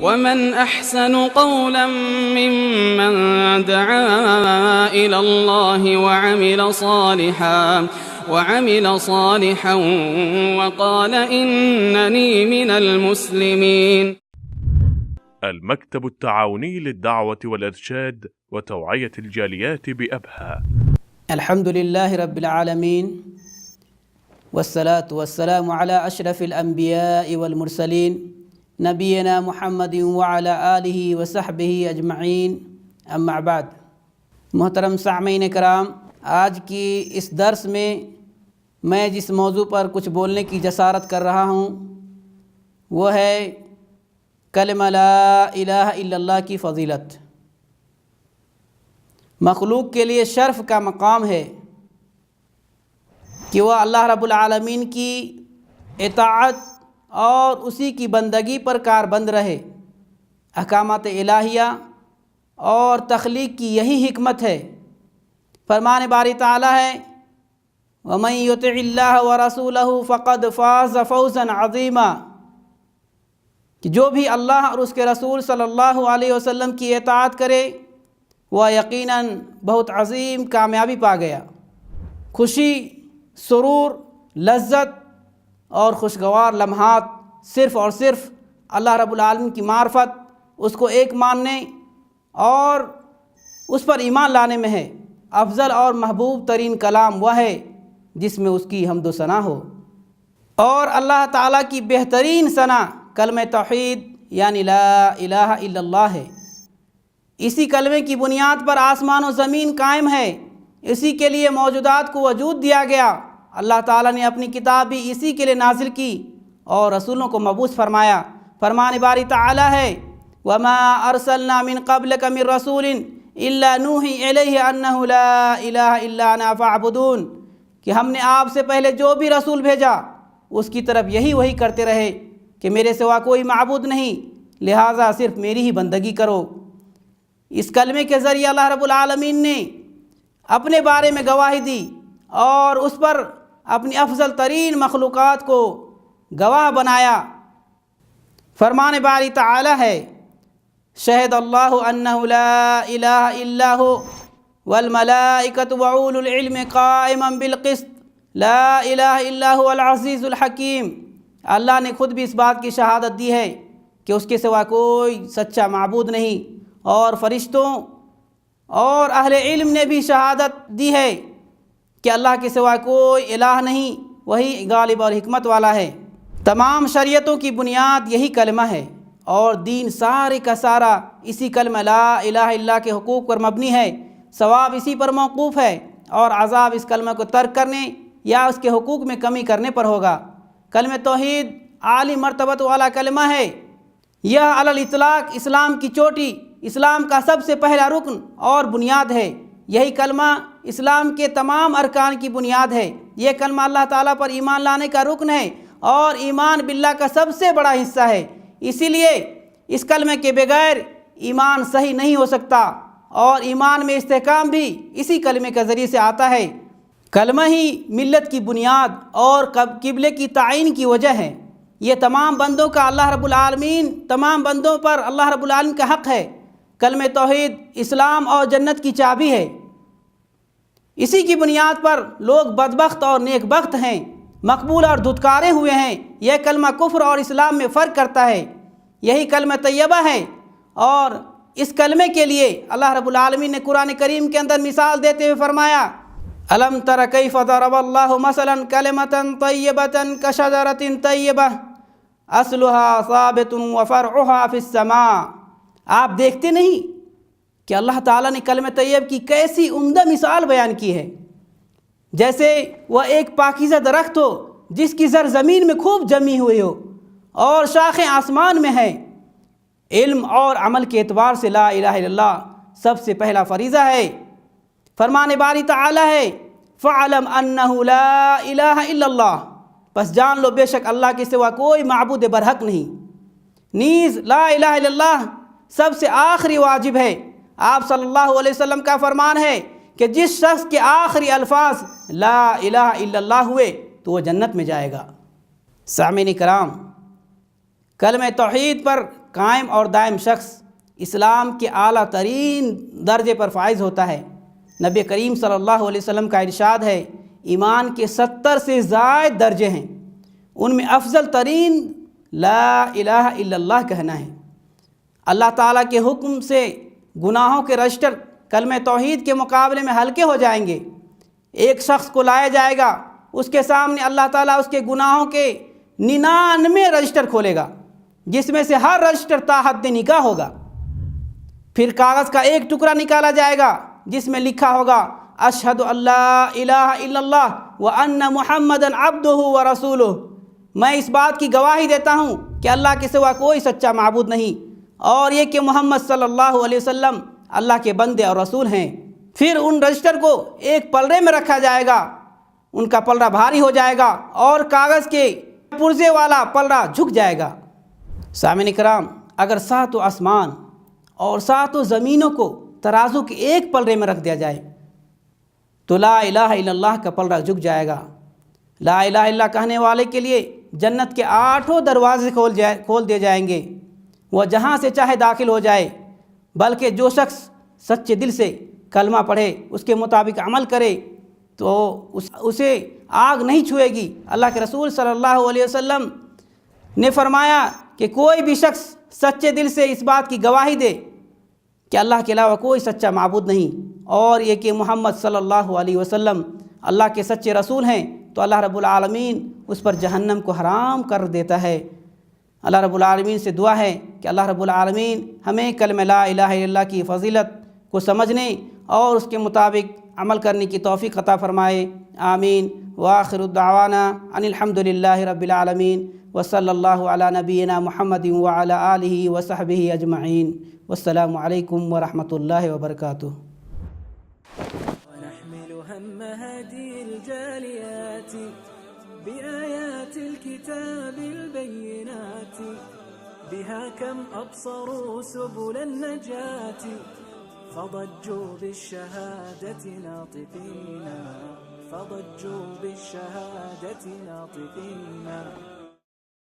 ومن أحسن قولا ممن دعا إلى الله وعمل صالحا وقال إنني من المسلمين. المكتب التعاوني للدعوة والإرشاد وتوعية الجاليات بأبها. الحمد لله رب العالمين والصلاة والسلام على أشرف الأنبياء والمرسلين نبینا محمد وعلى آلہ وصحبہ اجمعین، اما بعد۔ محترم سامعین کرام، آج کی اس درس میں جس موضوع پر کچھ بولنے کی جسارت کر رہا ہوں وہ ہے کلمہ لا الہ الا اللہ کی فضیلت۔ مخلوق کے لیے شرف کا مقام ہے کہ وہ اللہ رب العالمین کی اطاعت اور اسی کی بندگی پر کاربند رہے۔ احکامات الہیہ اور تخلیق کی یہی حکمت ہے۔ فرمان باری تعالیٰ ہے وَمَن يُطِعِ اللَّهَ وَرَسُولَهُ فَقَدْ فَازَ فَوْزًا عَظِيمًا، کہ جو بھی اللہ اور اس کے رسول صلی اللہ علیہ وسلم کی اطاعت کرے وہ یقیناً بہت عظیم کامیابی پا گیا۔ خوشی، سرور، لذت اور خوشگوار لمحات صرف اور صرف اللہ رب العالمین کی معرفت، اس کو ایک ماننے اور اس پر ایمان لانے میں ہے۔ افضل اور محبوب ترین کلام وہ ہے جس میں اس کی حمد و ثنا ہو، اور اللہ تعالیٰ کی بہترین ثنا کلمہ توحید یعنی لا الہ الا اللہ ہے۔ اسی کلمے کی بنیاد پر آسمان و زمین قائم ہے، اسی کے لیے موجودات کو وجود دیا گیا۔ اللہ تعالیٰ نے اپنی کتاب بھی اسی کے لیے نازل کی اور رسولوں کو مبعوث فرمایا۔ فرمان باری تعالیٰ ہے وَمَا أَرْسَلْنَا مِن قَبْلِكَ مِن رَسُولٍ إِلَّا نُوحِي إِلَيْهِ أَنَّهُ لَا إِلَهَ إِلَّا أَنَا فَاعْبُدُونِ، کہ ہم نے آپ سے پہلے جو بھی رسول بھیجا اس کی طرف یہی وہی کرتے رہے کہ میرے سوا کوئی معبود نہیں، لہٰذا صرف میری ہی بندگی کرو۔ اس کلمے کے ذریعے اللہ رب العالمین نے اپنے بارے میں گواہی دی اور اس پر اپنی افضل ترین مخلوقات کو گواہ بنایا۔ فرمان باری تعالی ہے شہد اللہ انہ لا الہ الا ہو والملائکۃ وأولو العلم قائما بالقسط لا الہ الا هو العزیز الحکیم۔ اللہ نے خود بھی اس بات کی شہادت دی ہے کہ اس کے سوا کوئی سچا معبود نہیں، اور فرشتوں اور اہل علم نے بھی شہادت دی ہے کہ اللہ کے سوا کوئی الہ نہیں، وہی غالب اور حکمت والا ہے۔ تمام شریعتوں کی بنیاد یہی کلمہ ہے، اور دین سارے کا سارا اسی کلمہ لا الہ الا اللہ کے حقوق پر مبنی ہے۔ ثواب اسی پر موقوف ہے، اور عذاب اس کلمہ کو ترک کرنے یا اس کے حقوق میں کمی کرنے پر ہوگا۔ کلمہ توحید عالی مرتبت والا کلمہ ہے۔ یہ علی الاطلاق اسلام کی چوٹی، اسلام کا سب سے پہلا رکن اور بنیاد ہے۔ یہی کلمہ اسلام کے تمام ارکان کی بنیاد ہے۔ یہ کلمہ اللہ تعالیٰ پر ایمان لانے کا رکن ہے اور ایمان باللہ کا سب سے بڑا حصہ ہے۔ اسی لیے اس کلمے کے بغیر ایمان صحیح نہیں ہو سکتا، اور ایمان میں استحکام بھی اسی کلمے کے ذریعے سے آتا ہے۔ کلمہ ہی ملت کی بنیاد اور قبلے کی تعین کی وجہ ہے۔ یہ تمام بندوں کا تمام بندوں پر اللہ رب العالمین کا حق ہے۔ کلمہ توحید اسلام اور جنت کی چابی ہے۔ اسی کی بنیاد پر لوگ بدبخت اور نیک بخت ہیں، مقبول اور دھتکارے ہوئے ہیں۔ یہ کلمہ کفر اور اسلام میں فرق کرتا ہے۔ یہی کلمہ طیبہ ہے، اور اس کلمے کے لیے اللہ رب العالمین نے قرآن کریم کے اندر مثال دیتے ہوئے فرمایا الم تر کیف ضرب اللہ مثلا کلمۃ طیبۃ کشجرۃ طیبہ اصلها ثابت وفرعها فی السماء۔ آپ دیکھتے نہیں کہ اللہ تعالیٰ نے کلمہ طیب کی کیسی عمدہ مثال بیان کی ہے، جیسے وہ ایک پاکیزہ درخت ہو جس کی زر زمین میں خوب جمی ہوئی ہو اور شاخیں آسمان میں ہیں۔ علم اور عمل کے اعتبار سے لا الہ الا اللہ سب سے پہلا فریضہ ہے۔ فرمان باری تعالی ہے فَعْلَمْ أَنَّهُ لَا إِلَهَ إِلَّا اللَّهُ، پس جان لو بے شک اللہ کے سوا کوئی معبود برحق نہیں۔ نیز لا الہ الا اللہ سب سے آخری واجب ہے۔ آپ صلی اللہ علیہ وسلم کا فرمان ہے کہ جس شخص کے آخری الفاظ لا الہ الا اللہ ہوئے تو وہ جنت میں جائے گا۔ سامعین کرام، کلمہ توحید پر قائم اور دائم شخص اسلام کے اعلیٰ ترین درجے پر فائز ہوتا ہے۔ نبی کریم صلی اللہ علیہ وسلم کا ارشاد ہے، ایمان کے 70 سے زائد درجے ہیں، ان میں افضل ترین لا الہ الا اللہ کہنا ہے۔ اللہ تعالیٰ کے حکم سے گناہوں کے رجسٹر کلمہ توحید کے مقابلے میں ہلکے ہو جائیں گے۔ ایک شخص کو لایا جائے گا، اس کے سامنے اللہ تعالیٰ اس کے گناہوں کے 99 رجسٹر کھولے گا، جس میں سے ہر رجسٹر تا حد نکاح ہوگا۔ پھر کاغذ کا ایک ٹکڑا نکالا جائے گا جس میں لکھا ہوگا اشہد ان لا الہ الا اللہ وان محمدا عبدہ ورسولہ، میں اس بات کی گواہی دیتا ہوں کہ اللہ کے سوا کوئی سچا معبود نہیں، اور یہ کہ محمد صلی اللہ علیہ وسلم اللہ کے بندے اور رسول ہیں۔ پھر ان رجسٹر کو ایک پلڑے میں رکھا جائے گا، ان کا پلڑا بھاری ہو جائے گا اور کاغذ کے پرزے والا پلڑا جھک جائے گا۔ سامعین کرام، اگر 7 آسمان اور 7 زمینوں کو ترازو کے ایک پلڑے میں رکھ دیا جائے تو لا الہ الا اللہ کا پلڑا جھک جائے گا۔ لا الہ الا اللہ کہنے والے کے لیے جنت کے 8 دروازے کھول دیے جائیں گے، وہ جہاں سے چاہے داخل ہو جائے، بلکہ جو شخص سچے دل سے کلمہ پڑھے، اس کے مطابق عمل کرے تو اسے آگ نہیں چھوئے گی۔ اللہ کے رسول صلی اللہ علیہ وسلم نے فرمایا کہ کوئی بھی شخص سچے دل سے اس بات کی گواہی دے کہ اللہ کے علاوہ کوئی سچا معبود نہیں، اور یہ کہ محمد صلی اللہ علیہ وسلم اللہ کے سچے رسول ہیں، تو اللہ رب العالمین اس پر جہنم کو حرام کر دیتا ہے۔ اللہ رب العالمین سے دعا ہے کہ اللہ رب العالمین ہمیں کلمہ لا الہ الا اللہ کی فضیلت کو سمجھنے اور اس کے مطابق عمل کرنے کی توفیق عطا فرمائے، آمین۔ وآخر الدعوانا ان الحمد للہ رب العالمین، وصلی اللہ علی نبینا محمد وعلی آلہ وصحبہ اجمعین، والسلام علیکم ورحمۃ اللہ وبرکاتہ۔ ونحمل هم هذه الجاليات بآيات الكتاب البينات، بها كم أبصروا سبل النجاة، فضجوا بالشهادة ناطقين، فضجوا بالشهادة ناطقين.